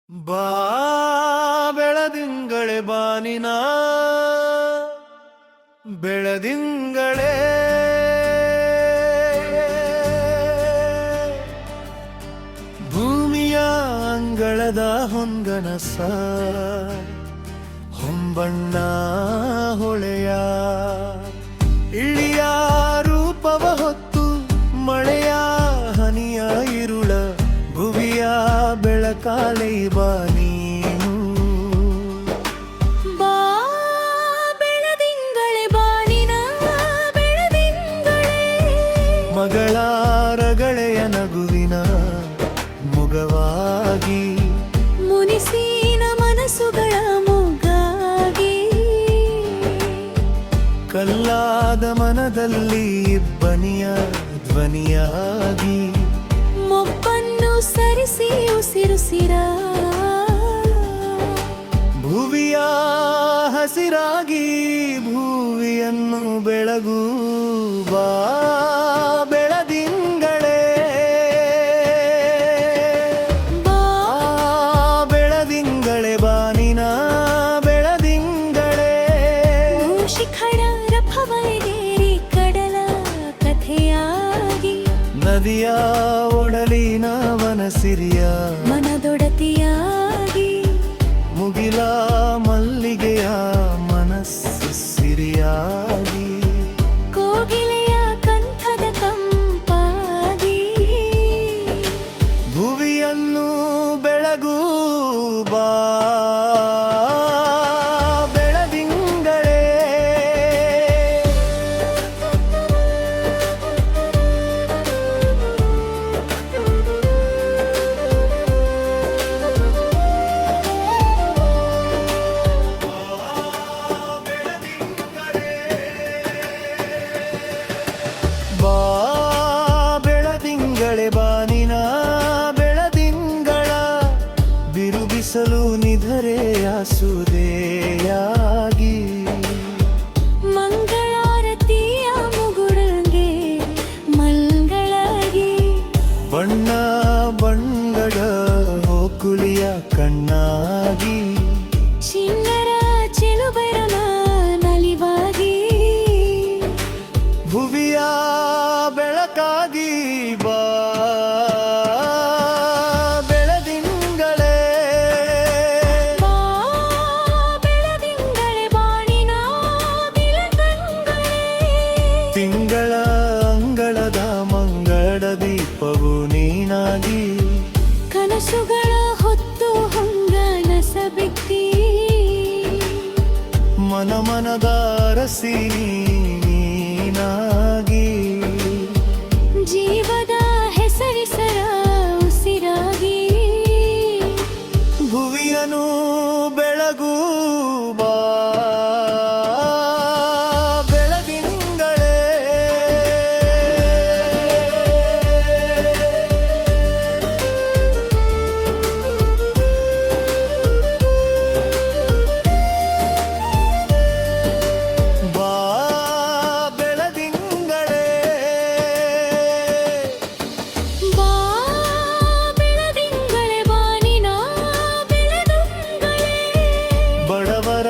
ಬಾ ಬೆಳದಿಂಗಳೇ ಬಾನಿನ ಬೆಳದಿಂಗಳೇ ಭೂಮಿಯ ಅಂಗಳದ ಹೊಂಗನಸ ಹೊಂಬಣ್ಣ ಹೊಳೆಯ ಇಳಿಯ ರೂಪವ ಹೊತ್ತು ಮಳೆಯ ಹನಿಯ ಇರುಳ ಭುವಿಯ ಬೆಳಕಾಲೈ ಬಾನೀನು ಬಾ ಬೆಳದಿಂಗಳೇ ಬಾನಿನ ಬೆಳದಿಂಗಳೇ ಮಗಳ ರಗಳೆಯ ನಗುವಿನ ಮುಗವಾಗಿ ಮುನಿಸಿನ ಮನಸ್ಸುಗಳ ಮೊಗ್ಗಾಗಿ ಕಲ್ಲಾದ ಮನದಲ್ಲಿ ಇಬ್ಬನಿಯ ಧ್ವನಿಯಾಗಿ ಮೊಪ್ಪನ್ನು ಸರಿಸಿ ಉಸಿರುಸಿರ ಭುವಿಯ ಹಸಿರಾಗಿ ಭೂವಿಯನ್ನು ಬೆಳಗು ಬಾ ಬೆಳದಿಂಗಳೇ ಬಾ ಬೆಳದಿಂಗಳೇ ಬಾನಿನ ಬೆಳದಿಂಗಳೇ ಶಿಖರ ರಭವೈದೇರಿ ಕಡಲ ಕಥೆಯಾಗಿ ನದಿಯ ಒಡಲಿನ ವನಸಿರಿಯ ಮನದೊಡತಿಯಾಗಿ ಮುಗಿಲ ಮಲ್ಲಿಗೆಯ ಮನಸ್ಸು ಸಿರಿಯಾಗಿ ಕೋಗಿಲೆಯ ಕಂಠದ ಕಂಪಾಗಿ ಭುವಿಯನ್ನು ಬೆಳಗು ಬಾ ಬೆಳದಿಂಗಳೇ ಬಾ ಬೆಳದಿಂಗಳೇ ಬಾನಿನ ಬೆಳದಿಂಗಳ ಬಿರುಬಿಸಲು ನಿಧರೆಯ ಸುದೆಯಾಗಿ ಮಂಗಳಾರತಿಯ ಮುಗುಳಂಗೆ ಮಲ್ಗಳಾಗಿ ಬಣ್ಣ ಬಣ್ಣದ ಹೋಕುಲಿಯ ಕಣ್ಣಾಗಿ ಚಿನ್ನರ ಚೆಲುಬೆರನ ನಲಿವಾಗಿ ಭುವಿಯ ಬೆಳಕಾಗಿ ಬಾ ಬೆಳದಿಂಗಳೇ ಬಾ ಬೆಳದಿಂಗಳೇ ಬಾಣಿನ ಬೆಳದಿಂಗಳೇ ತಿಂಗಳ ಅಂಗಳದ ಮಂಗಳ ದೀಪವು ನೀನಾಗಿ ಕನಸುಗಳ ಹೊತ್ತು ಹೊಂಗನಸಬಿತ್ತಿ ಮನದ ಅರಸಿ ನೀನಾಗಿ ಜೀವದ ಹೆಸರಿಸರ ಉಸಿರಾಗಿ ಭುವಿಯನು ಬೆಳಗು ಬಾ ಬೆಳದಿಂಗಳೇ ಬಾ ಬೆಳದಿಂಗಳೇ ಬಾ ಬೆಳದಿಂಗಳೇ ಬಾನಿನ ಬೆಳದಿಂಗಳೇ ಬಡವರ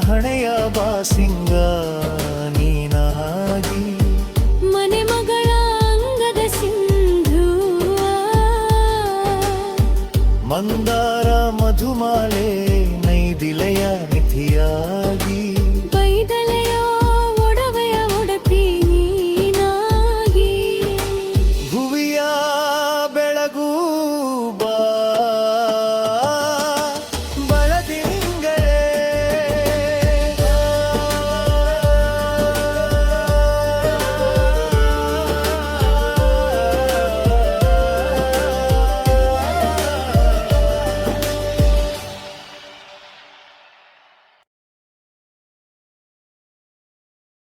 ಹಣೆಯ ಬಾಸಿಂಗ ನೀನಾಗಿ ಮನೆ ಮಗಳ ಅಂಗದ ಸಿಂಧುವ ಮಂದಾರ ಮಧುಮಾಲೆ ನೈದಿಲೆಯ ನಿಧಿಯಾಗಿ